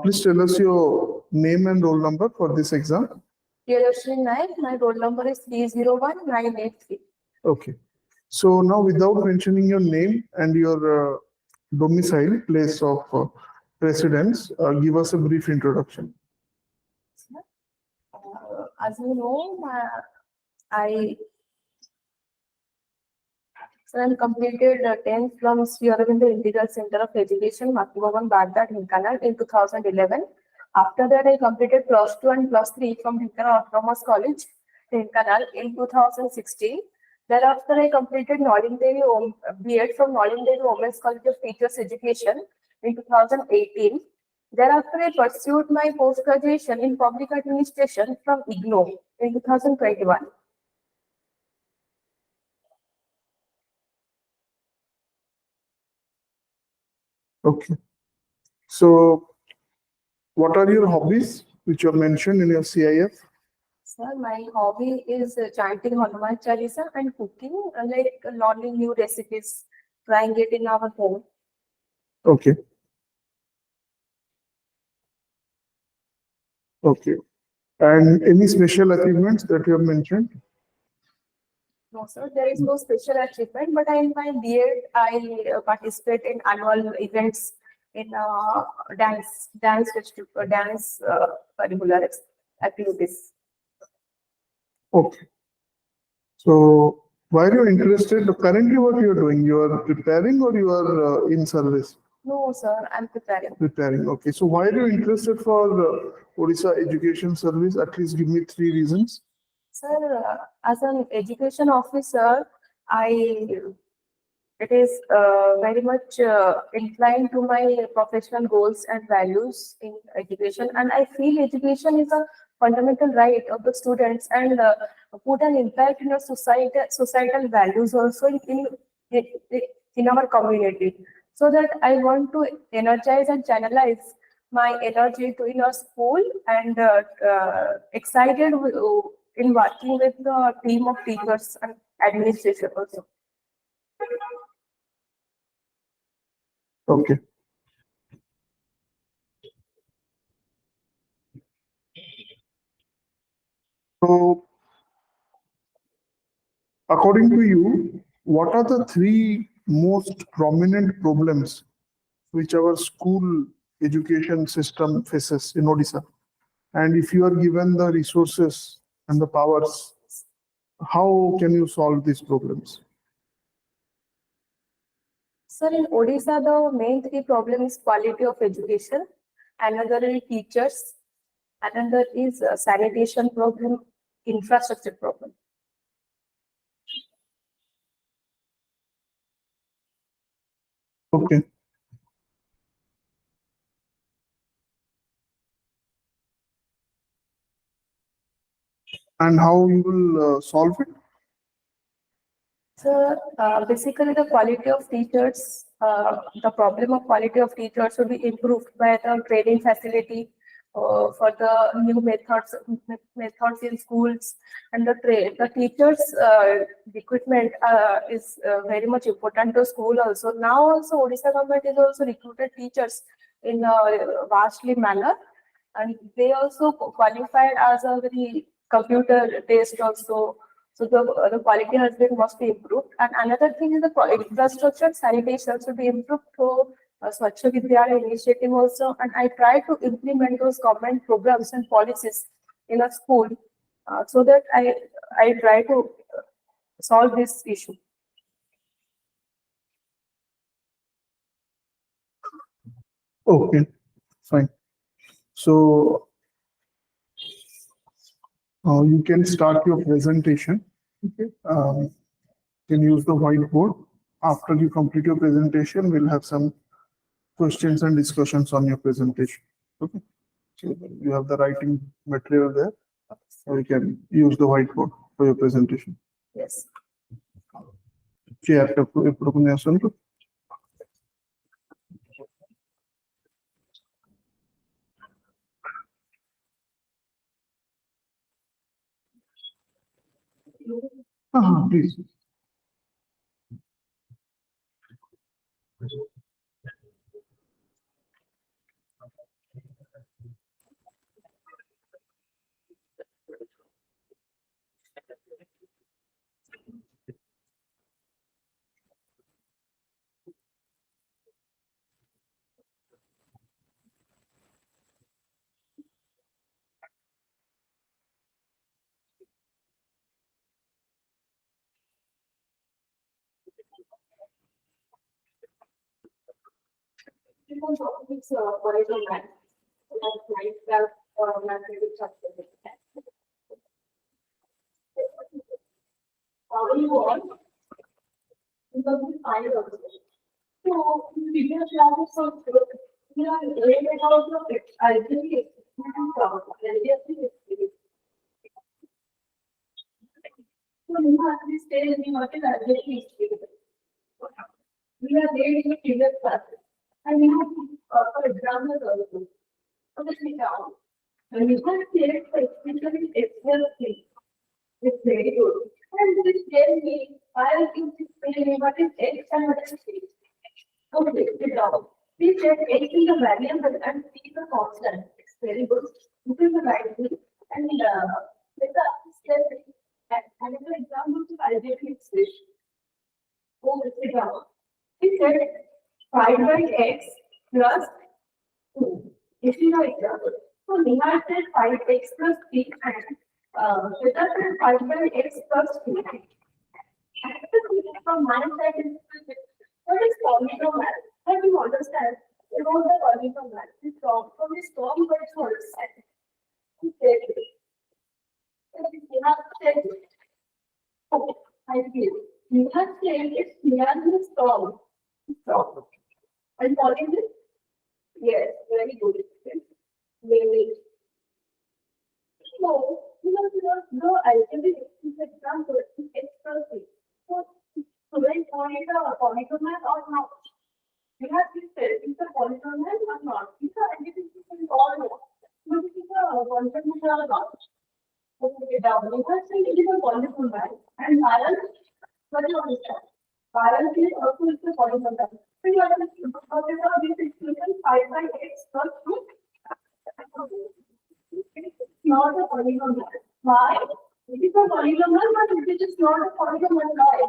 Please tell us your name and roll number for this exam. Priyadarshini, my roll number is 301983. Okay. So now, without mentioning your name and your domicile, place of residence, give us a brief introduction. As you know, I completed 10th from Socio-political Integral Center of Education, Mathubavan, Baghdad, Dhenkanal in 2011. After that, I completed +2 and +3 from Dhenkanal Autonomous College, Dhenkanal in 2016. Thereafter, I completed B.Ed from Nalin Devi Women's College of Teachers Education in 2018. Thereafter, I pursued my post-graduation in Public Administration from IGNOU in 2021. Okay. So, what are your hobbies which you have mentioned in your CIF? Sir, my hobby is chanting Hanuman Chalisa and cooking, like learning new recipes, trying it in our home. Okay. Okay. And any special achievements that you have mentioned? No, sir, there is no special achievement, but in my B.Ed, I participate in annual events in dance curricular activities. Okay. So, why are you interested? Currently, what you are doing? You are preparing or you are in service? No, sir, I'm preparing. Preparing. Okay. So, why are you interested for Odisha Education Service? At least give me 3 reasons. Sir, as an education officer, it is very much inclined to my professional goals and values in education, and I feel education is a fundamental right of the students and put an impact in our societal values also in our community. So that I want to energize and channelize my energy to in our school and excited in working with the team of teachers and administration also. Okay. So, according to you, what are the 3 most prominent problems which our school education system faces in Odisha? And if you are given the resources and the powers, how can you solve these problems? Sir, in Odisha, the main 3 problems is quality of education, another is teachers, another is sanitation problem, infrastructure problem. Okay. And how you will solve it? So basically the quality of teachers, the problem of quality of teachers will be improved by the training facility for the new methods in schools, and the teachers recruitment is very much important to school also. Now also Odisha government is also recruited teachers in a vastly manner, and they also qualified as a very computer based also. So the quality has been must be improved. And another thing is the infrastructure, sanitation should be improved through Swachh Vidyalaya initiative also. And I try to implement those government programs and policies in a school so that I try to solve this issue. Okay, fine. So you can start your presentation. Okay. You can use the whiteboard. After you complete your presentation, we'll have some questions and discussions on your presentation. Okay. So you have the writing material there. So you can use the whiteboard for your presentation. Yes. Please. Because of this horizon line, like that magnetic structure. You want because we find out. So, previous classes of we are related out of it. I think it's so now at this stage, we want to graduate history. We are there in the previous classes. And we have, for example, also. So this is down. And we have said, for example, it's it's very good. And this tells me, I'll give this thing what is X and what is C. Okay, sit down. We said X is a variable and C is a constant. It's very good. This is the right thing. And let us step another example to algebraic expression. Oh, sit down. We said 5 by X plus 2. This is our example. So we have said 5x plus 3 and let us say 5 by X plus 2. From my side is what is polynomial? How do you understand about the polynomial? This from this term by its whole set. You have said, oh, I feel you have said it's clear the storm. And following this? Yes, very good. Very. So, the algebraic example is expressive. So, students want it a polynomial or not? We have to say is a polynomial or not? Is the algebraic or not? So, this is a polynomial or not? Okay, down. We have said it is a polynomial. And balance, what do you understand? Balance is also a polynomial. So, you have to this expression 5 by X plus 2. It's not a polynomial. Why? It is a polynomial, but it is not a polynomial. Why?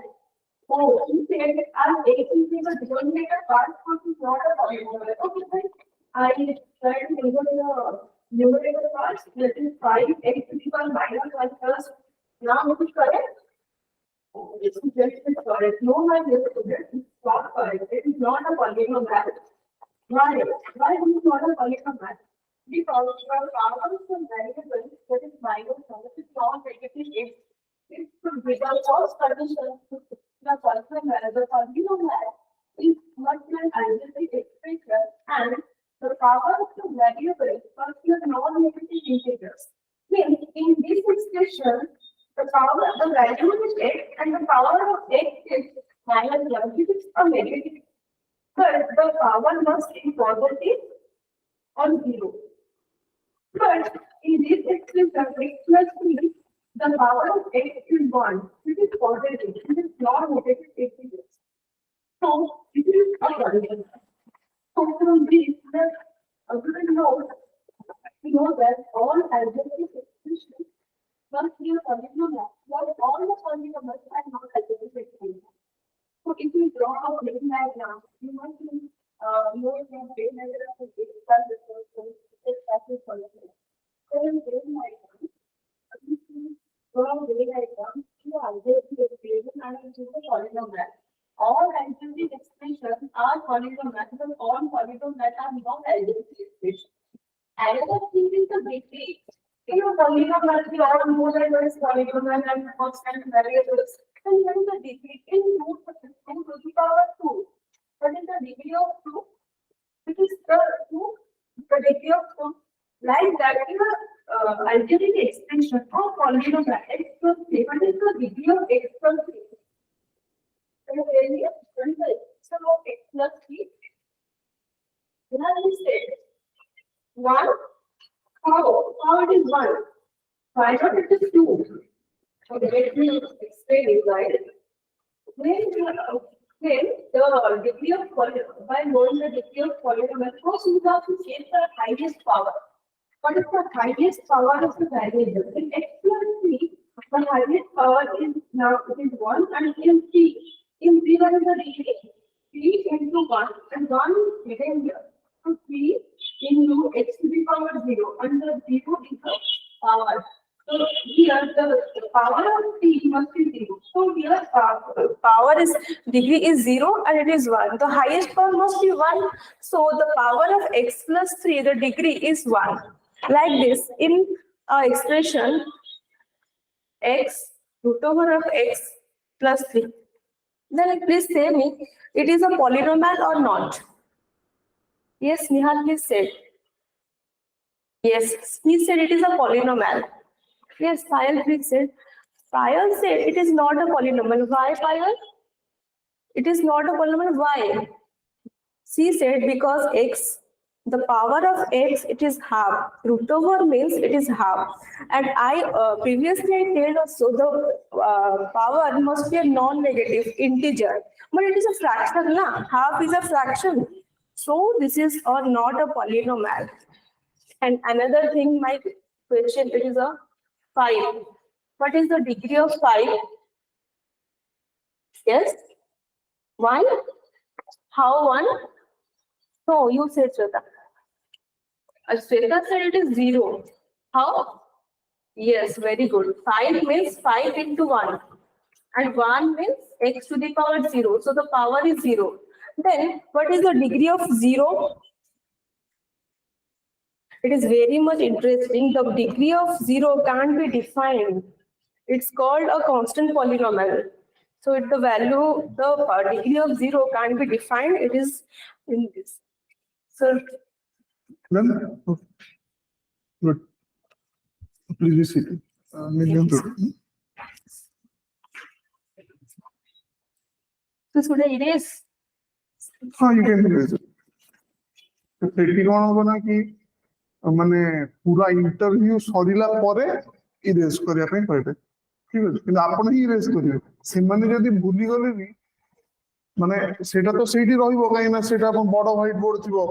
Oh, you said as X is the denominator part, so it is not a polynomial. Okay, fine. I tried to measure the numerator part, that is 5x to the power minus 1 plus. Now it is correct? Oh, it's just correct. No, my dear student, it's not correct. It is not a polynomial. Why? Why is it not a polynomial? Because the power of the variable that is minus 1 is non-negative x. It's without false condition. The constant variable polynomial is not an algebraic expression, and the power of the variable consists non-negative integers. Means in this expression, the power of the variable is x, and the power of x is minus 1, which is a negative. But the power must be positive or 0. But in this expression, x plus 3, the power of x is 1, which is positive, it is not negative integers. So, it is a polynomial. So, from this, we know that all algebraic expressions must be a polynomial. Not all the polynomials are not algebraic expressions. So, if you draw a plane diagram, you must know your plane diagram of x plus this polynomial. So, in plane diagram, draw a plane diagram to algebraic expression and into the polynomial. All algebraic expressions are polynomial, but all polynomials are not algebraic expressions. Another thing is the degree. In a polynomial, we all know that there is polynomial and constant variables. And what is the degree? In root to the power 2. What is the degree of 2? It is the 2, the degree of 2. Like that, in a algebraic expression of polynomial x plus 3. What is the degree of x plus 3? So, the expression of x plus 3. Now, we say 1. How it is 1? Why not it is 2? Okay, let me explain it, right? When the degree of polynomial, by knowing the degree of polynomial, first you have to check the highest power. What is the highest power of the variable? In x plus 3, the highest power is now it is 1, and in 3, in 3 what is the degree? 3 into 1, and 1 is hidden here. So 3 into x to the power 0, and the 0 is the power. So here the power of t must be 0. So here power is degree is 0 and it is 1. The highest power must be 1. So the power of x plus 3, the degree is 1. Like this, in our expression x root over of x plus 3. Then please say me, it is a polynomial or not? Yes, Nihal, please say. Yes, he said it is a polynomial. Yes, Payal, please said. Payal said it is not a polynomial. Why, Payal? It is not a polynomial. Why? She said because x, the power of x, it is half. Root over means it is half. And I previously I told also the power must be a non-negative integer. But it is a fraction, na? Half is a fraction. So this is not a polynomial. And another thing, my question, it is a 5. What is the degree of 5? Yes? 1? How 1? No, you said Shweta. Shweta said it is 0. How? Yes, very good. 5 means 5 into 1. And 1 means x to the power 0. So the power is 0. Then what is the degree of 0? It is very much interesting. The degree of 0 can't be defined. It's called a constant polynomial. So if the value, the degree of 0 can't be defined, it is in this. So Then, okay. Good. Please be seated. Million two. so should I erase? हाँ, you can erase it. तो सेठी कौन होगा ना कि माने पूरा interview सरिला परे erase करिया पे कहबे ठीक अछि किंतु आपण ही इरेज करिवे से माने जदी भूली गले भी माने सेटा तो सेठी रहिबो काई ना सेटा अपन बड़ व्हाइट बोर्ड थिबो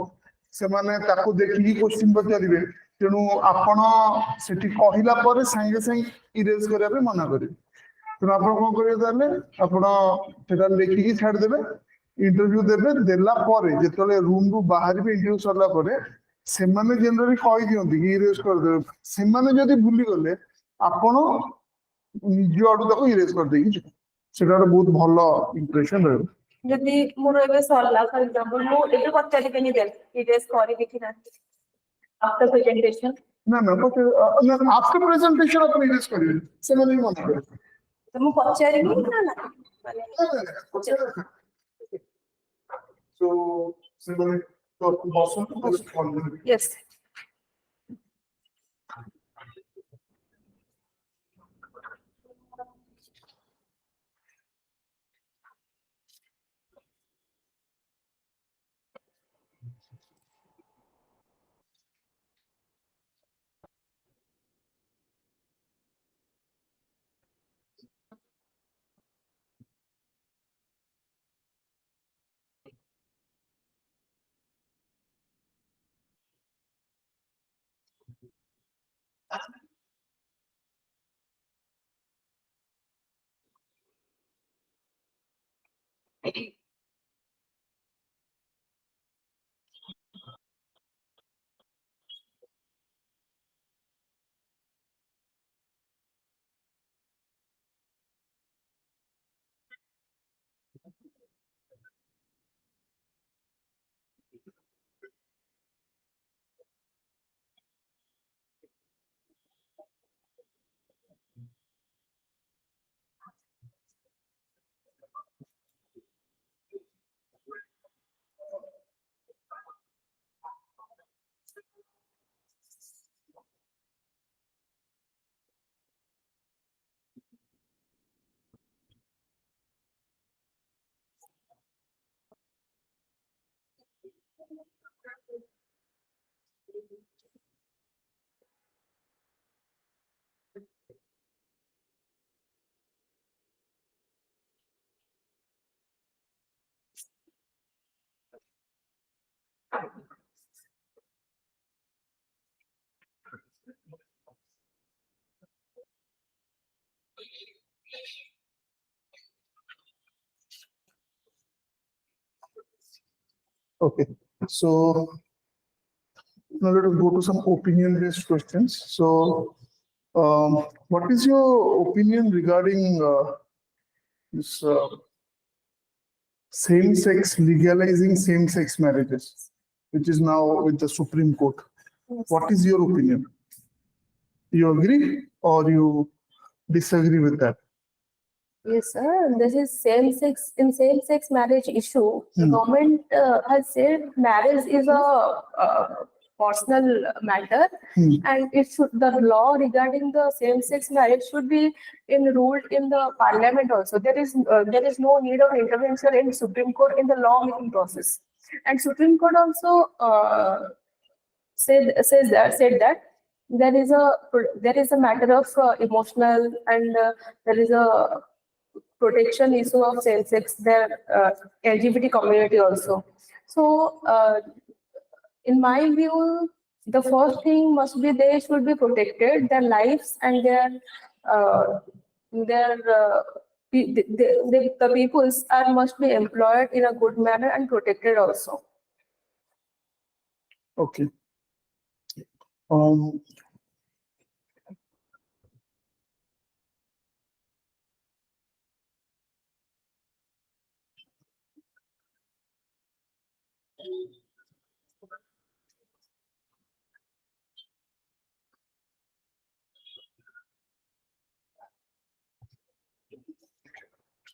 से माने ताको देखि क्वेश्चन पचारिबे तेनु आपण सेठी कहिला परे संगे संगे इरेज करिया पे मना करिवे तेनु आपण कोन करिवे ताले आपण सेटा लेखि छाड़ देबे इंटरव्यू देबे देला परे जेतले रूम रु बाहर भी इंटरव्यू सरला परे सेमाने जनरली कहि दियंती कि इरेज कर दे सेमाने जदी भूली गले आपण निज आडू ताको इरेज कर देई सेटा बहुत भलो इंप्रेशन रहबो ଯଦି ମୋର ଏବେ ସରିଲା ଫର ଏକ୍ସାମ୍ପଲ ମୁଁ ଏବେ ପଚାରିବିନି ଦେନ୍ ଇରେଜ କରିବି କି ନାହିଁ ଆଫ୍ଟର ପ୍ରେଜେଣ୍ଟେସନ ना ना ना आफ्टर प्रेजेंटेशन अपन इरेज करिवे सेमाने ही मना करे ତ ମୁଁ ପଚାରିବି ନା ନା ମାନେ सो सेमाने तो बसन yes Okay, so now let us go to some opinion-based questions. So What is your opinion regarding this legalizing same-sex marriages, which is now with the Supreme Court? Yes. What is your opinion? You agree or you disagree with that? Yes, sir. This is same-sex marriage issue. The government has said marriage is a personal matter, and the law regarding the same-sex marriage should be enrolled in the parliament also. There is no need of intervention in Supreme Court in the law making process, and Supreme Court also said that there is a matter of emotional and there is a protection issue of same-sex, their LGBT community also. So, in my view, the first thing must be they should be protected, their lives and the peoples must be employed in a good manner and protected also. Okay.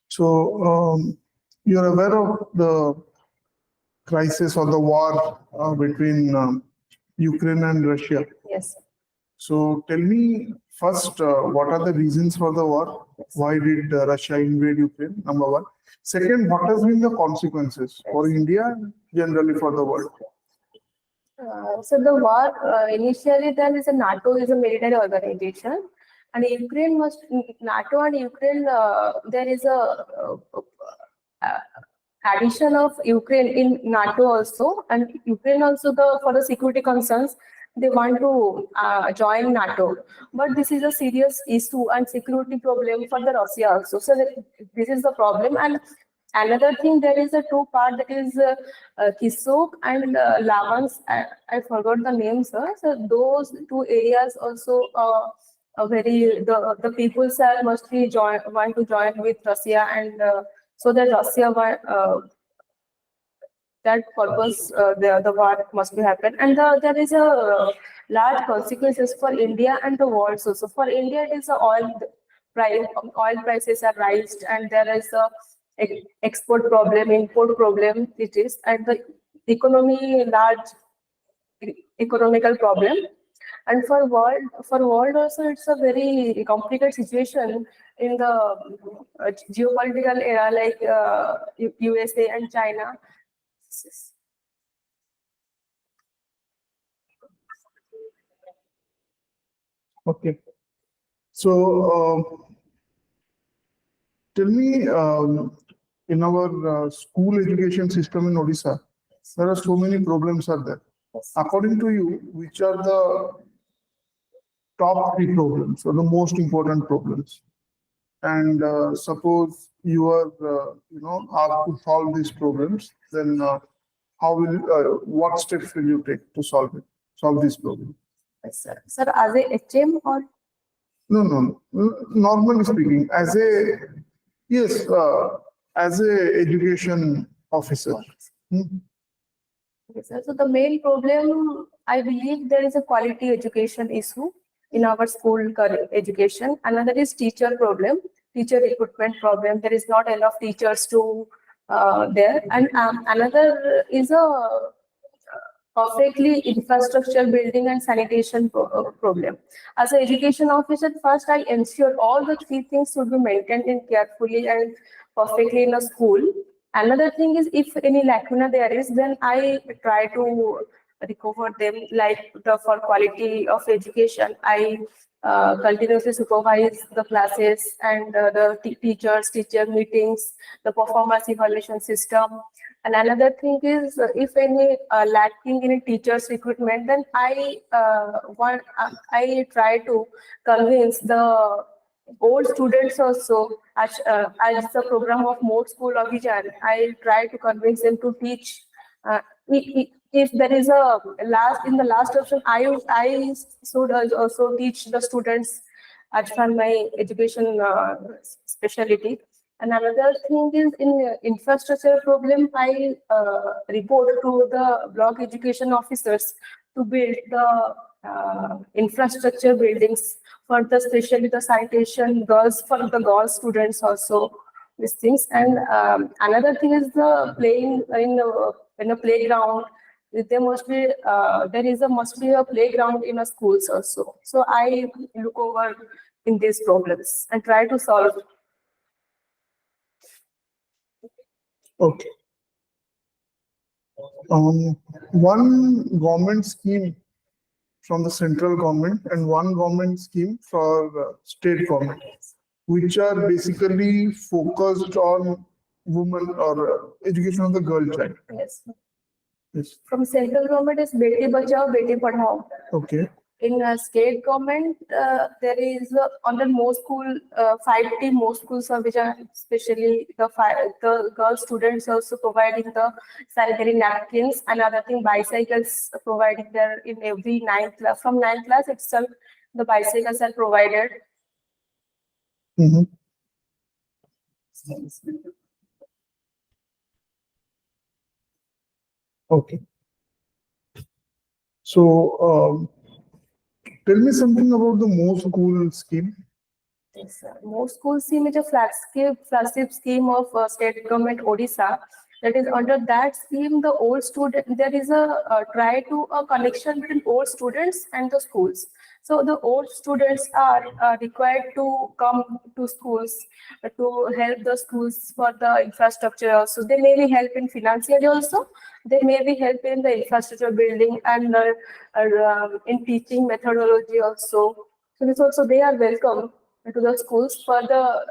So you're aware of the crisis or the war between Ukraine and Russia. Yes. So tell me first, what are the reasons for the war? Why did Russia invade Ukraine? Number one. Second, what has been the consequences for India and generally for the world? So the war initially there is a NATO is a military organization, and NATO and Ukraine there is a addition of Ukraine in NATO also, and Ukraine also for the security concerns they want to join NATO, but this is a serious issue and security problem for the Russia also. So this is the problem. And another thing, there is a two part, that is Kisok and Lavans. I forgot the names, sir. So those two areas also the people must be want to join with Russia, and so that Russia that purpose the war must be happen. And there is a large consequences for India and the world. So for India, it is oil prices are raised, and there is a export problem, import problem it is, and the large economical problem. And for world also, it's a very complicated situation in the geopolitical era, like USA and China. Okay. So tell me, in our school education system in Odisha, there are so many problems are there. According to you, which are the top three problems or the most important problems? And suppose you are, asked to solve these problems, then what steps will you take to solve this problem? Sir, as a HM or? No. Normally speaking, as a education officer. Okay, sir. So the main problem, I believe, there is a quality education issue in our school education. Another is teacher problem, teacher recruitment problem. There is not enough teachers to there. And another is a perfectly infrastructure building and sanitation problem. As an education officer, first I ensure all the three things should be maintained in carefully and perfectly in a school. Another thing is, if any lacuna there is, then I try to recover them, like for quality of education. I continuously supervise the classes and the teacher meetings, the performance evaluation system. And another thing is, if any lacking in teachers recruitment, then I try to convince the old students also, as the program of Mode School Abhijan, I try to convince them to teach if there is a in the last option, I should also teach the students as per my education specialty. And another thing is in infrastructure problem, I report to the block education officers to build the infrastructure buildings for the especially the sanitation girls for the girls students also these things. And another thing is the playing in a playground. There must be must be a playground in a schools also. So I look over in these problems and try to solve. Okay. One government scheme from the central government and one government scheme for state government, which are basically focused on women or education of the girl child. Yes. Yes. From central government is Beti Bachao, Beti Padhao. Okay. In state government, there is under most school, 5T most schools are which are especially the girl students also providing the sanitary napkins. Another thing, bicycles providing there in every 9th class. From 9th class itself, the bicycles are provided. Mm-hmm. Okay. So, tell me something about the More School scheme. Yes, sir. More school scheme is a flagship scheme of state government Odisha. That is under that scheme, the old student, there is a try to a connection between old students and the schools. So the old students are required to come to schools to help the schools for the infrastructure. So they may be help in financially also. They may be help in the infrastructure building and in teaching methodology also. So this also they are welcome to the schools for the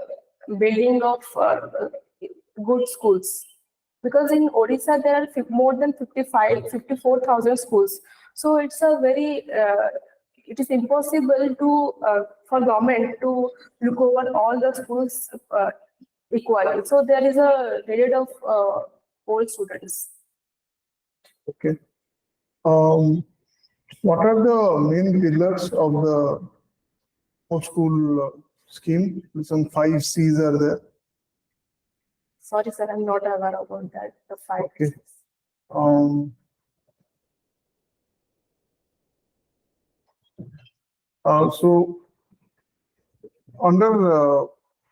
building of good schools. Because in Odisha, there are more than 54,000 schools. So it's a very, it is impossible to, for government to look over all the schools equally. So there is a need of old students. Okay. What are the main pillars of the More School scheme? Some 5 C's are there. Sorry, sir, I'm not aware about that. The 5 Okay. So under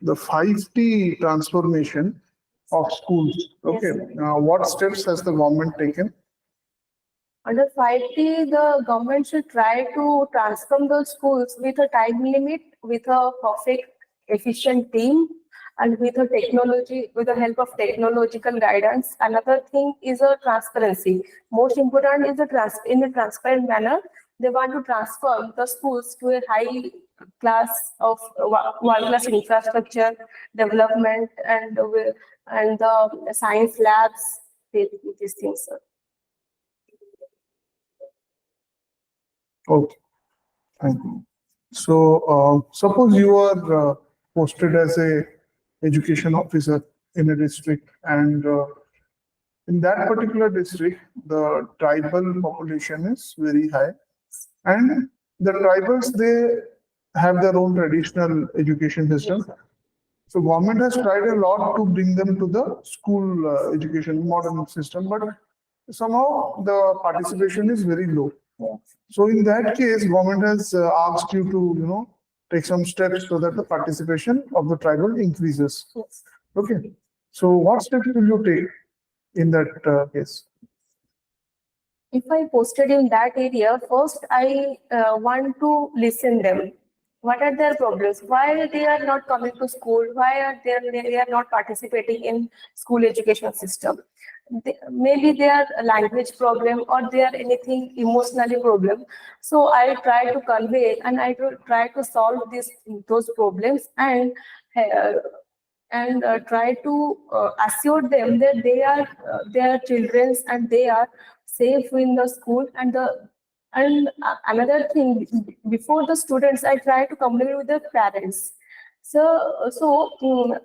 the 5T transformation of schools, okay, Yes, what steps has the government taken? Under 5T, the government should try to transform the schools with a time limit, with a perfect, efficient team, and with a technology, with the help of technological guidance. Another thing is a transparency. Most important is in a transparent manner. They want to transform the schools to a high class of world class infrastructure development and the science labs. These things. Sir. Okay, thank you. So suppose you are posted as a education officer in a district, and in that particular district, the tribal population is very high, and the tribals, they have their own traditional education system. So government has tried a lot to bring them to the school education modern system, but somehow the participation is very low. So in that case, government has asked you to, take some steps so that the participation of the tribal increases. Yes. Okay. So what steps will you take in that case? If I posted in that area, first I want to listen them. What are their problems? Why they are not coming to school? Why are they are not participating in school education system? Maybe they are a language problem or they are anything emotionally problem. So I try to convey and I try to solve those problems and try to assure them that they are their children and they are safe in the school and another thing, before the students, I try to communicate with the parents. So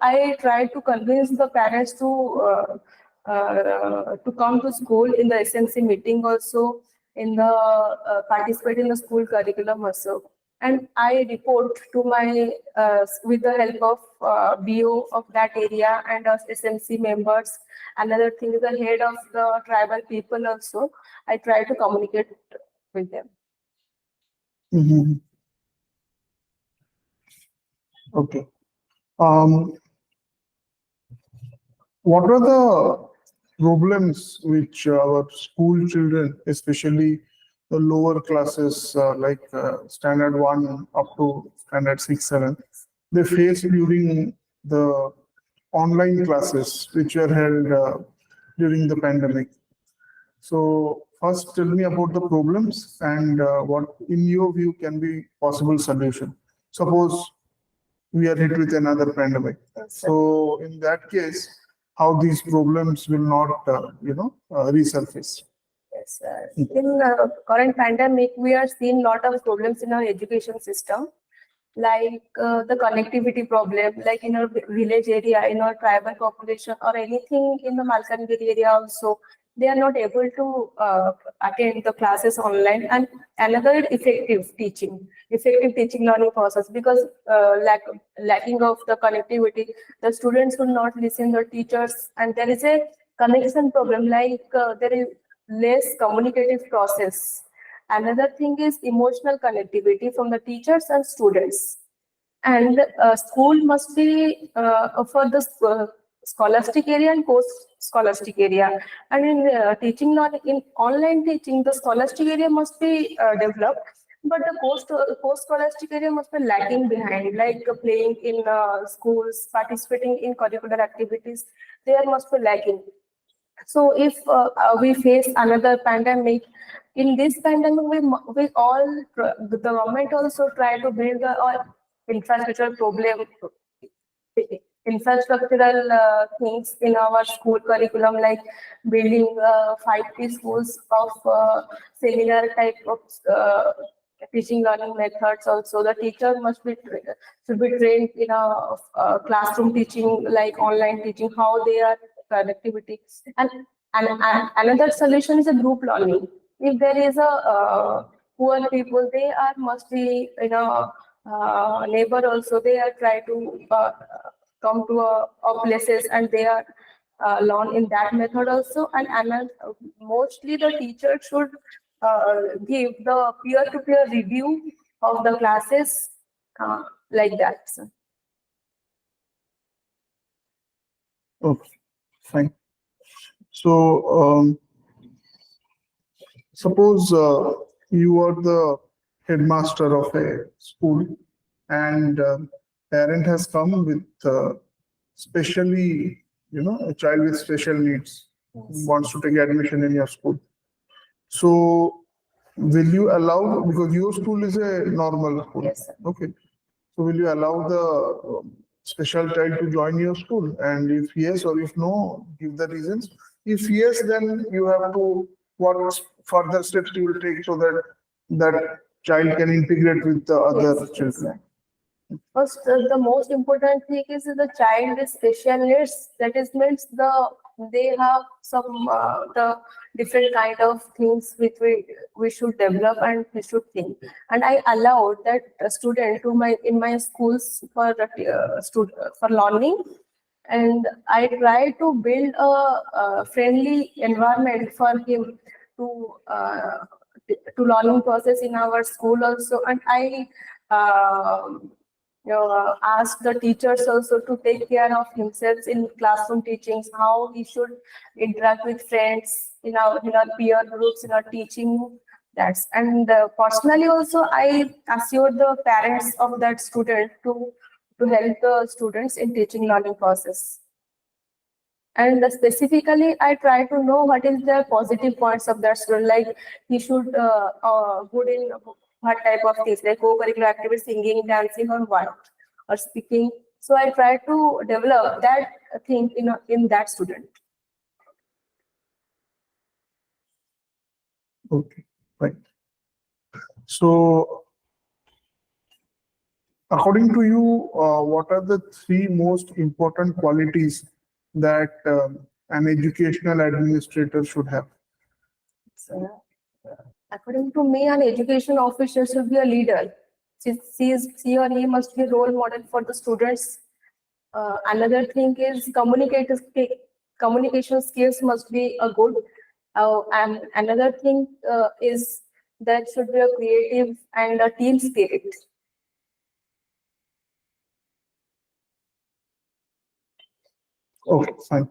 I try to convince the parents to to come to school in the SMC meeting also, in the participate in the school curriculum also. And I report to my with the help of BO of that area and SMC members. Another thing is the head of the tribal people also. I try to communicate with them. Mhm. Okay. What are the problems which our school children, especially the lower classes like standard 1 up to standard 6, 7, they face during the online classes which were held during the pandemic? So first tell me about the problems and what in your view can be possible solution. Suppose we are hit with another pandemic. So in that case, how these problems will not, resurface. Yes, in current pandemic, we are seeing lot of problems in our education system, like the connectivity problem, like in our village area, in our tribal population, or anything in the Malkangiri area also, they are not able to attend the classes online. And another effective teaching learning process, because lacking of the connectivity, the students will not listen to the teachers, and there is a connection problem, like there is less communicative process. Another thing is emotional connectivity from the teachers and students. And school must be for the scholastic area and post-scholastic area. And in teaching, not in online teaching, the scholastic area must be developed, but the post-scholastic area must be lagging behind, like playing in schools, participating in curricular activities. There must be lagging. So if we face another pandemic, in this pandemic, we all, the government also try to build the infrastructure problem, infrastructural things in our school curriculum, like building 5T schools of similar type of teaching learning methods. Also, the teacher should be trained in a classroom teaching, like online teaching, how they are connectivity. And another solution is a group learning. If there is a poor people, they are must be neighbor also. They are try to come to places, and they are learn in that method also. And mostly the teacher should give the peer-to-peer review of the classes, like that. So. Okay, fine. So suppose you are the headmaster of a school, and parent has come with specially, a child with special needs wants to take admission in your school. So will you allow, because your school is a normal school? Yes, sir. Okay. So will you allow the special child to join your school? And if yes or if no, give the reasons. If yes, then you have to, what further steps you will take so that that child can integrate with the other Yes, children. First, the most important thing is the child with special needs. That is means they have some the different kind of things which we should develop and we should think. And I allowed that student to in my schools for for learning, and I try to build a friendly environment for him to learning process in our school also. And I ask the teachers also to take care of himself in classroom teachings, how he should interact with friends in our peer groups, in our teaching. That's and personally also I assure the parents of that student to help the students in teaching learning process. And specifically, I try to know what is the positive points of that student. Like he should good in what type of things, like co-curricular activities, singing, dancing, or what, or speaking. So I try to develop that thing in that student. Okay, right. So according to you, what are the three most important qualities that an educational administrator should have? So, according to me, an education officer should be a leader. She or he must be a role model for the students. Another thing is communication skills must be a good. And another thing is that should be a creative and a team spirit. Okay, fine.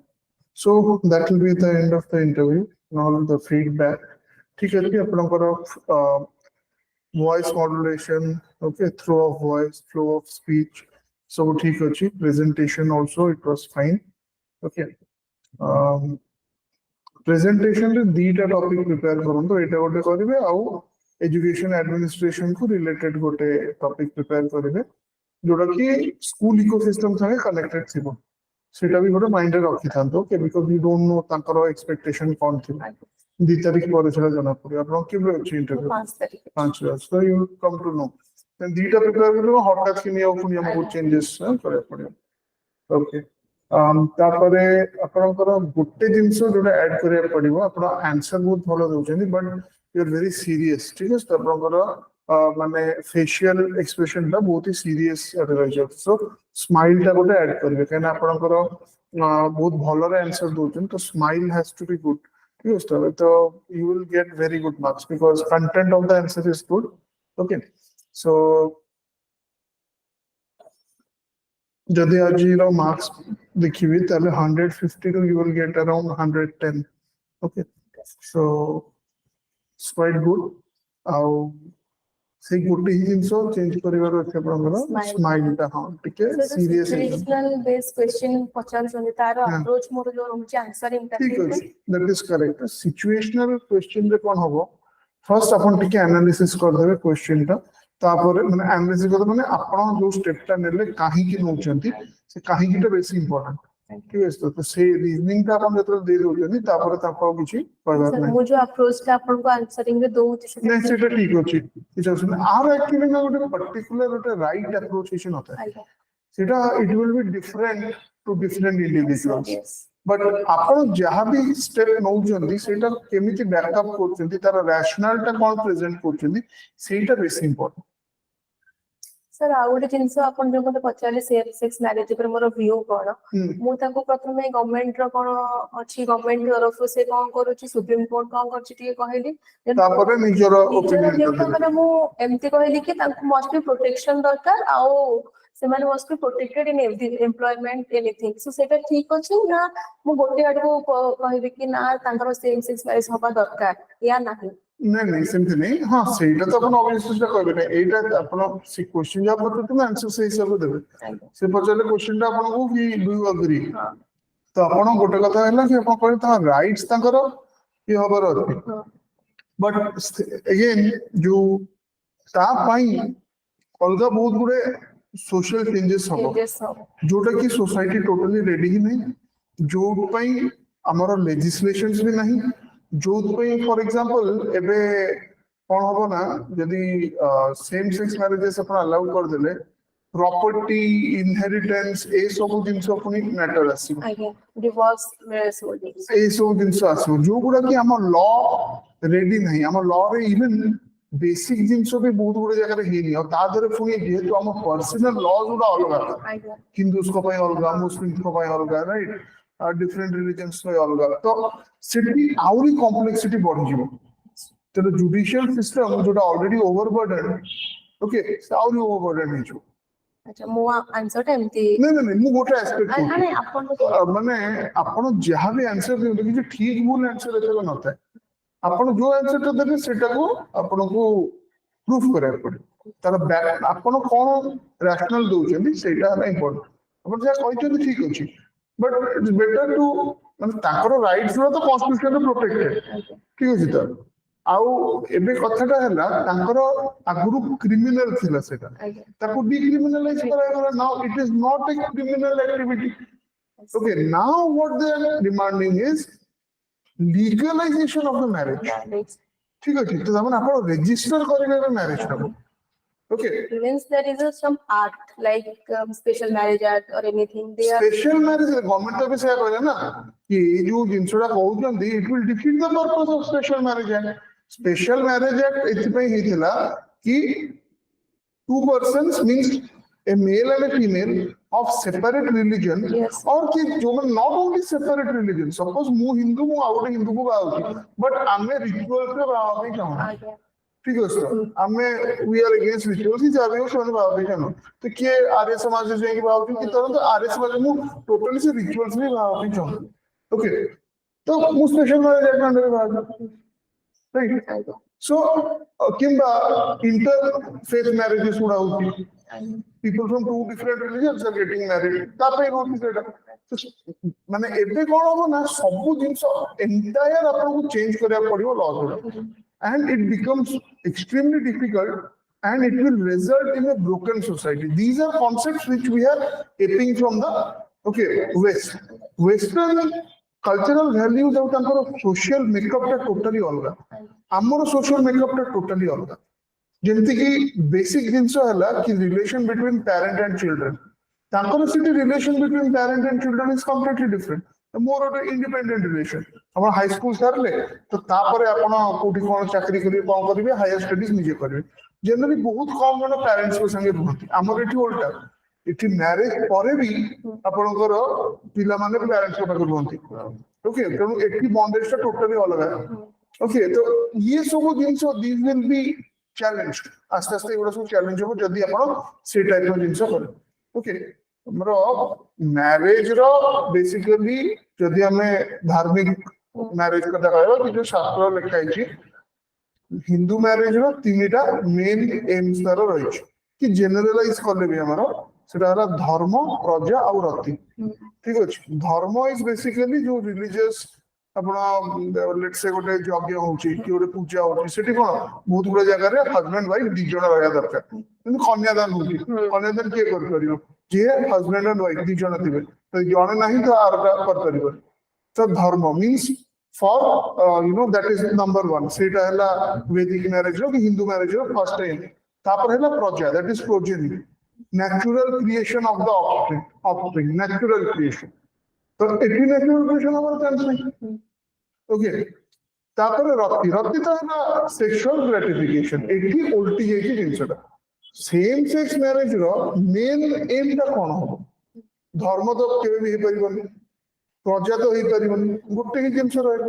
So that will be the end of the interview. Now the feedback. ठीक है जी, अपना voice modulation, okay, throw of voice, flow of speech. So ठीक है जी, presentation also it was fine. Okay. Presentation रे दीटा topic prepare करूँ तो एटा गोटे करिवे आउ education administration को related गोटे topic prepare करिवे जोड़ा कि school ecosystem संगे connected थिबो. सेटा भी गोटे माइंड रे रखि थांतो के because we don't know तांकर expectation कौन थी. 2 तारिख पर सेटा जाना पड़े. आपन केबे अछि इंटरव्यू? 5 तारिख. 5 तारिख. So you will come to know. Then दीटा prepare करो हठात कि नियो पुनी हमको changes करे पड़े. Okay. तापरे आपनकर गोटे जिंस जोटा ऐड करिया पड़िबो आपण आंसर बहुत भलो दउछनी but you are very serious. ठीक है, आपनकर माने फेशियल एक्सप्रेशन ता बहुत ही सीरियस रहि जाय. सो स्माइल ता गोटे ऐड करिवे केना आपनकर बहुत भलो रे आंसर दउछन तो smile has to be good. ठीक है, तो you will get very good marks because content of the answer is good. Okay, so जदि आज मार्क्स देखिए ताले 150 to you will get around 110. Okay, so it's quite good. आउ से गोटे ही जिंसो चेंज करिवार अछि आपनकर स्माइल ता हां टिके सीरियस सिचुएशनल बेस्ड क्वेश्चन पचार जने तार अप्रोच मोर जो रहउछि आंसर ठीक इंटरव्यू अछि. That is correct. Situational question रे कोन हबो फर्स्ट अपन टिके एनालिसिस कर देबे क्वेश्चन ता तापर माने एनालिसिस कर माने आपण जो स्टेप ता नेले काहे कि नउचंती से काहे कि ता बेसी इंपोर्टेंट. ठीक है, तो से रीजनिंग ता अपन जतरा दे दोजनी तापर ताको किछि कहबार नै. मो जो अप्रोच ता अपन को आंसरिंग रे दोउछि नहीं सेटा ठीक अछि. इट्स ऑल्सो आर एक्चुअली ना गोटे पर्टिकुलर गोटे राइट अप्रोच हिसन होता है. सेटा it will be different to different individuals. But आपण जहां भी स्टेप नउचंती सेटा केमिति बैकअप करचंती तार रैशनल ता कोन प्रेजेंट करचंती सेटा बेसी इंपोर्टेंट. सर आ गोटे जिंस अपन जो मते पचारे सेक्स मैरिज पर मोर व्यू कोन मु ताको प्रथमे गवर्नमेंट रो कोन अछि गवर्नमेंट तरफ से कोन करूछि सुप्रीम कोर्ट कोन करछि टिके कहली तापर निजर ओपिनियन माने मु एमती कहली कि ताको मस्ट बी प्रोटेक्शन दरकार आउ से माने must be protected in employment anything. So सेटा ठीक अछि ना मु गोटे आडको कहबी कि ना तांकर सेम सेक्स मैरिज होबा दरकार या नाही? नहीं नहीं सेमती नहीं. हाँ सेटा तो अपन ऑब्वियसली कहबे नहीं. एटा अपन से क्वेश्चन जा पड़ते तो आंसर से हिसाब देबे. से पचले क्वेश्चन ता अपन को कि डू यू एग्री. तो अपन गोटे कथा हैला कि अपन कहै ता राइट्स तांकर कि होबर अछि. बट अगेन जो ता पई अलगा बहुत गुडे सोशल चेंजेस हो जोटा कि सोसाइटी टोटली रेडी ही नहीं. जो पई हमर लेजिस्लेशंस भी नहीं जो फॉर एग्जांपल एबे कोन होबो ना यदि सेम सेक्स मैरिजेस अपन अलाउ कर देले प्रॉपर्टी इनहेरिटेंस ए सब जिंस अपनी मैटर आसी डिवोर्स मैरिज होल्डिंग्स ए सब जिंस आसी जो गुडा कि हम लॉ रेडी नहीं. हम लॉ रे इवन बेसिक जिंस भी बहुत गुडे जगह रे हेनी और ता धरे पुनी जेहेतु हम पर्सनल लॉ गुडा अलग हिंदूस को पई अलग मुस्लिम को पई अलग राइट डिफरेंट रिलीजन्स को अलग तो सिटी आउरी कॉम्प्लेक्सिटी बढ़ जिवो. तो जुडिशियल सिस्टम जोटा ऑलरेडी ओवरबर्डन ओके आउरी ओवरबर्डन हे जो. अच्छा मो आंसर टा एमती नहीं मु गोटे एस्पेक्ट नहीं अपन माने आपण जहां भी आंसर दे कि ठीक भूल आंसर एतबे नता है. आपण जो आंसर ता देबे सेटा को आपण को प्रूफ करे पड़े. तार बैक आपण कोन रैशनल दोचंदी सेटा ना इंपोर्टेंट. आपण जे कहते ठीक अछि बट इट्स बेटर टू माने ताकर राइट्स तो कॉन्स्टिट्यूशन में प्रोटेक्टेड. ठीक अछि त आउ एबे कथाटा हैला ताकर आगुरु क्रिमिनल थिला सेटा ताको डिक्रिमिनलाइज करायला. Now it is not a criminal activity. Okay now what they are demanding is legalisation of the marriage. ठीक अछि तो हम आपण रजिस्टर करबे मैरिज को Okay. Means there is some art like special marriage act or anything. They are Special marriage government तो भी से कहले ना कि ये जो जिनसोडा कहउछंदी it will defeat the purpose of special marriage act. Special marriage act इतपई हिथिला कि two persons means a male and a female of separate religion Yes. or कि जो not only separate religion suppose मु हिंदू मु आउट हिंदू को बाउची but आमे rituals रे बावा पे चाहू ठीक है सर हमें वी आर अगेंस्ट रिचुअल्स ही जा रहे हो सोने बाबा जानो तो के आर्य समाज से जाएंगे बाबा की तरह तो आर्य समाज में टोटली से रिचुअल्स भी बाबा पे जाओ ओके तो उस स्पेशल मैरिज एक्ट अंडर बाबा राइट सो किंबा इंटर फेथ मैरिजेस उड़ा होती people from two different religions are getting married तापे होती सेटा माने एबे कोन हो ना सब जिंस एंटायर आपन को चेंज करिया पड़ियो law and it becomes extremely difficult and it will result in a broken society. These are concepts which we are taking from the West. Western cultural values of tankar social makeup ta totally alga. Amar social makeup ta totally alga. Jemti ki basic jinso hela ki relation between parent and children. Tankar city relation between parent and children is completely different. More of an independent relation. Our high school sarle, तो तापरे अपना कोटी कोन चाकरी करिए कौन करिए higher studies निजे करिए जनरली बहुत कम जन पेरेंट्स को संगे रहती हमर एठी उल्टा एठी मैरिज परे भी आपनकर पिला माने पेरेंट्स को पाकर रहती ओके तो एठी बॉन्डेज ता टोटली अलग है ओके तो ये सब जिंस दिस विल बी चैलेंज्ड आस्ते आस्ते एगुडा सब चैलेंज हो जदी आपण से टाइप रो जिंस करे ओके हमरो मैरिज रो बेसिकली जदी हमें धार्मिक मैरिज कथा कहबा कि जो शास्त्र लिखा है हिंदू मैरिज रो तीनटा मेन एम्स तार रही कि जनरलाइज करले भी हमरो सेटा हला धर्म प्रजा और रति ठीक अछि धर्म इज बेसिकली जो रिलीजियस अपना लेट्स से गोटे यज्ञ होउची कि गोटे पूजा होउची सेठी कोन बहुत गुडा जगह रे हस्बैंड वाइफ दी जण रहया दरकार किंतु कन्यादान होउची कन्यादान के कर करियो जे हस्बैंड एंड वाइफ दी जण थिबे तो जण नाही तो आरटा कर करियो तो धर्म means for that is number one सेटा हला वैदिक मैरिज रो कि Hindu marriage row first time तापर हला प्रजा that is progeny natural creation of the offspring natural creation तो एटी natural creation हमर चांस नहीं ओके तापर रति तो हला सेक्सुअल ग्रेटिफिकेशन एटी उल्टी जेकी जिंसटा सेम सेक्स मैरिज रो मेन एम ता कोन हो धर्म तो केबे भी हे परिबनी प्रजा तो हो गोटे ही जिन रहा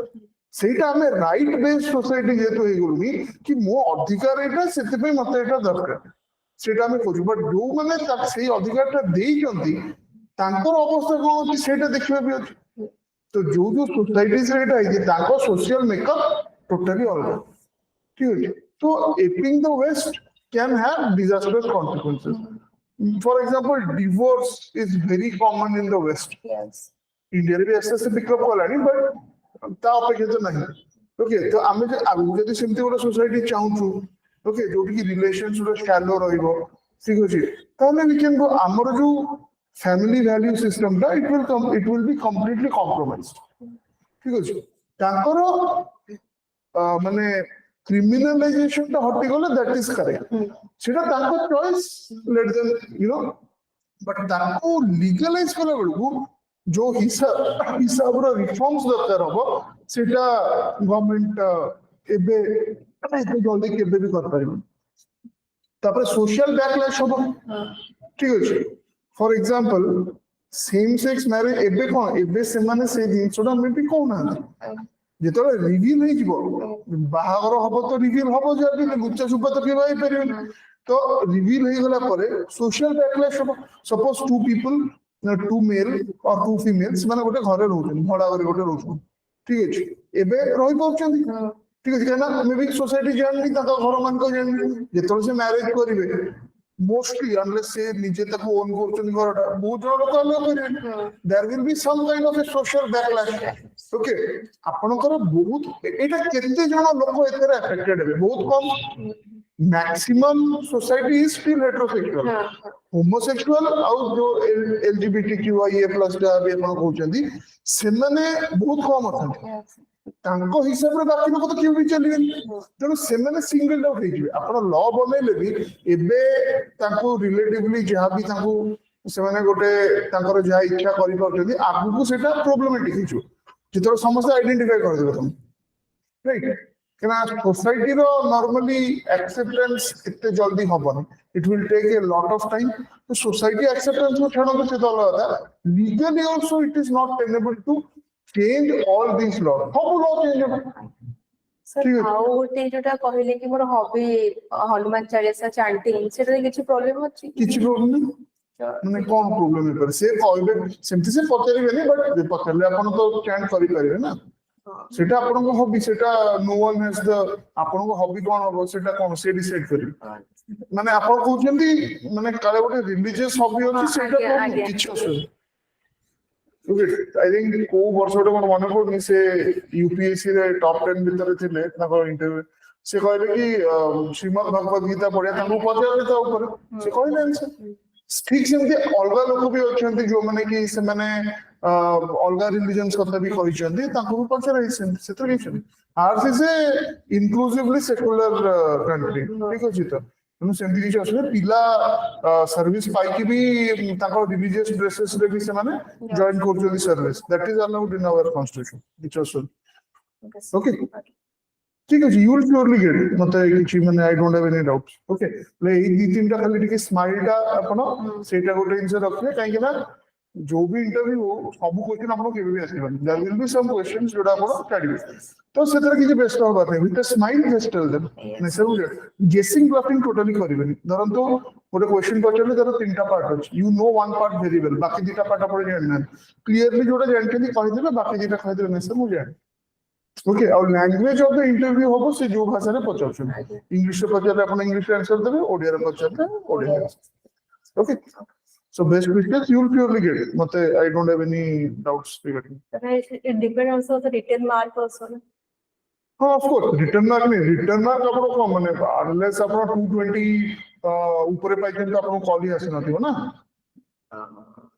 सेटा हमें राइट बेस्ड सोसाइटी जेतु हे गुलमी कि मो अधिकार एटा सेते पे मते एटा दरकार सेटा हमें खोजु बट जो माने सेही अधिकार ता देई जंती तांकर अवस्था कोन होती सेटा देखबे भी अछि तो जो सोसाइटीज रे एटा है तांको सोशल मेकअप टोटली अलग ठीक है तो aping the west can have disasters consequences for example divorce is very common in the west yes India भी ऐसे से पिकअप कलानी बट ता अपेक्षा तो नहीं ओके तो आमे जे आगु जदी सेमती गोटे सोसाइटी चाहू ओके जोटी की रिलेशंस रो शैलो रहइबो ठीक अछि ताले वी कैन गो हमर जो फैमिली वैल्यू सिस्टम दा it will be completely compromised ठीक अछि तांकर माने क्रिमिनलाइजेशन ता हटि गेले दैट इज करेक्ट सेटा तांको चॉइस लेट देम बट तांको लीगलाइज कला बेलकू जो हिसाब रो रिफॉर्म्स दरकार हो सेटा गवर्नमेंट एबे एते जल्दी केबे भी कर पारिबो तापर सोशल बैकलैश हो ठीक अछि for example same sex marriage एबे कोन एबे से माने से जिंसोडा मे भी कोना जेतो रिवील हे जिवो बाहागर हबो तो रिवील हबो जे गुच्चा सुपा तो केबा हे परिबो तो रिवील हे गला परे सोशल बैकलैश हो suppose two people two male or two females माने गोटे घरे रहउछन भड़ा घरे गोटे रहउछन ठीक अछि एबे रहि पउछन ठीक अछि ना मे भी सोसाइटी जानली ता घर मान को जानली जेतो से मैरिज करिवे मोस्टली अनलेस से निजे तक ओन करछन घरटा बहुत जण लोक अलग करिवे there will be some kind of a social backlash okay आपनकर बहुत एटा केते जण लोक एतरे अफेक्टेड हेबे बहुत कम maximum society is still heterosexual homosexual और जो एलजीबीटीक्यूआईए+ टा भी अपन कहउछंदी से माने बहुत कम अछन ତାଙ୍କ ହିସାବରେ ବାକି ଲୋକ ତ କେউ ବି ଚାଲିବେନି ତେଣୁ ସେମାନେ ସିଙ୍ଗଲ ଆଉଟ୍ ହେଇଯିବେ ଆପଣ ଲ ବନେଇଲେ ବି ଏବେ ତାଙ୍କୁ ରିଲେଟିଭଲି ଯାହା ବି ତାଙ୍କୁ ସେମାନେ ଗୋଟେ ତାଙ୍କର ଯାହା ଇଚ୍ଛା କରିପାରୁଛନ୍ତି ଆଗକୁ ସେଇଟା ପ୍ରୋବ୍ଲେମେଟିକ ହେଇଯିବ ଯେତେବେଳେ ସମସ୍ତେ ଆଇଡେଣ୍ଟିଫାଇ କରିଦେବେ ତମକୁ ରାଇଟ୍ କାହିଁକିନା ସୋସାଇଟିର ନର୍ମାଲି ଆକ୍ସେପ୍ଟାନ୍ସ ଏତେ ଜଲ୍ଦି ହବନି it will take a lot of time ତ ସୋସାଇଟି ଆକ୍ସେପ୍ଟାନ୍ସ ଛାଡ଼ନ୍ତୁ ସେ ତ ଅଲଗା କଥା legally also it is not tenable to change all these laws ସବୁ law change ହେବ सर ଆଉ ଗୋଟେ ଯୋଉଟା କହିଲେ କି ମୋର ହବି ହନୁମାନ ଚାଳିଶା ଚାଣ୍ଟିଂ ସେଟାରେ କିଛି ପ୍ରୋବ୍ଲେମ ଅଛି କିଛି ପ୍ରୋବ୍ଲେମ ନାହିଁ ମାନେ କଣ ପ୍ରୋବ୍ଲେମ ହେଇପାରେ ସେ କହିବେ ସେମିତି ସେ ପଚାରିବେନି ବଟ୍ ପଚାରିଲେ ଆପଣ ତ ଚାଣ୍ଟ କରିପାରିବେ ନା ସେଟା ଆପଣଙ୍କ ହବି ସେଟା नो वन हैज द ଆପଣଙ୍କ ହବି କଣ ହବ ସେଟା କଣ ସେ ଡିସାଇଡ୍ କରିବେ ମାନେ ଆପଣ କହୁଛନ୍ତି ମାନେ କାଳେ ଗୋଟେ ରିଲିଜିୟସ୍ ହବି ଅଛି ସେଟା କଣ କିଛି ଅସୁବିଧା आई थिंक को वर्ष गोटे मोर मन पड़ुनी से यूपीएससी रे टॉप 10 भीतर थिले ताको इंटरव्यू से कहले कि श्रीमद् भगवत गीता पढ़िया ताको पचारे ता ऊपर से कहले आंसर ठीक सेमती अलगा लोक भी अछंती जो माने कि से माने अलगा रिलीजन्स कथा भी कहिसंती ताको भी पचारे से तो किछ ours is a inclusively secular country ठीक अछि तो तेणु सेमती किसी असुविधा पिला सर्विस पाइकी भी ताको रिलीजियस ड्रेसेस रे भी से माने जॉइन करछोली service that is allowed in our constitution किछ असुविधा ओके ठीक है यू विल श्योरली गेट मते किछि माने I don't have any doubts okay ले ए दी तीनटा खाली टिके स्माइलटा आपण सेटा गोटे इनसे रखले काहे कि ना जो भी इंटरव्यू हो सब क्वेश्चन आपण केबे भी आसीबन there will be some questions जोडा आपण काढिबे तो सेतर किछि बेस्ट होबा नै with smile just tell them नै सब गेसिंग ब्लफिंग टोटली करिबेनी धरंतु गोटे क्वेश्चन पचले तर तीनटा पार्ट अछि you know one part very well बाकी दुटा पार्ट आपण जानना क्लियरली जोडा जानते कहि देबे बाकी दुटा कहि देबे नै सर मु जान ओके और लैंग्वेज ऑफ द इंटरव्यू होबो से जो भाषा रे पचारछन इंग्लिश रे पचारले आपण इंग्लिश आंसर देबे ओडिया रे पचारले Odia okay so best wishes you will purely get it mate I don't have any doubts regarding it depends also on the written mark also हाँ of course return mark नहीं return mark आपण को माने unless आपण 220 ऊपर पाइछन तो आपण call ही आसी नथिबो ना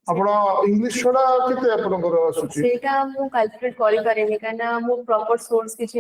आपण इंग्लिश छोड़ा केते आपण को आसुची सेटा मु कैलकुलेट करि पारेनी काना मु प्रॉपर सोर्स किछि